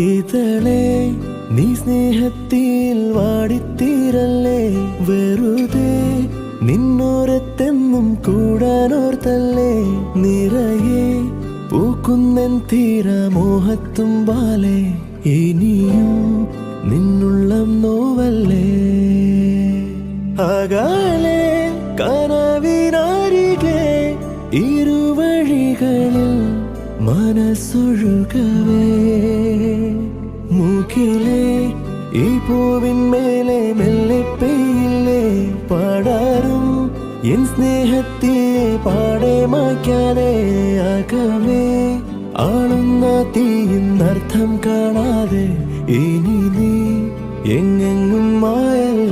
ഇതളെ നീ സ്നേഹത്തിൽ വാടിത്തീരല്ലേ, വെറുതെ നിന്നോരത്തെന്നും കൂടാനോർത്തല്ലേ. നിറയെ പൂക്കുന്നൻ തീരമോഹത്തുമ്പാലെ, ഇനിയും നിന്നുള്ളം നോവല്ലേ. അകലെ കനവിനരികെ ഇരുവഴികളിൽ മനസ്സൊഴുകവേ, മുകിലേ ഈ പൂവിന്മേലെ മെല്ലെ പെയ്യില്ലേ. പടരും എൻ സ്നേഹത്തെ പാടെ മായ്ക്കാതെ, അകമേ ആളുന്ന തീയിന്നർത്ഥം കാണാതെ, ഇനി നീ എങ്ങെങ്ങും മായല്ലേ.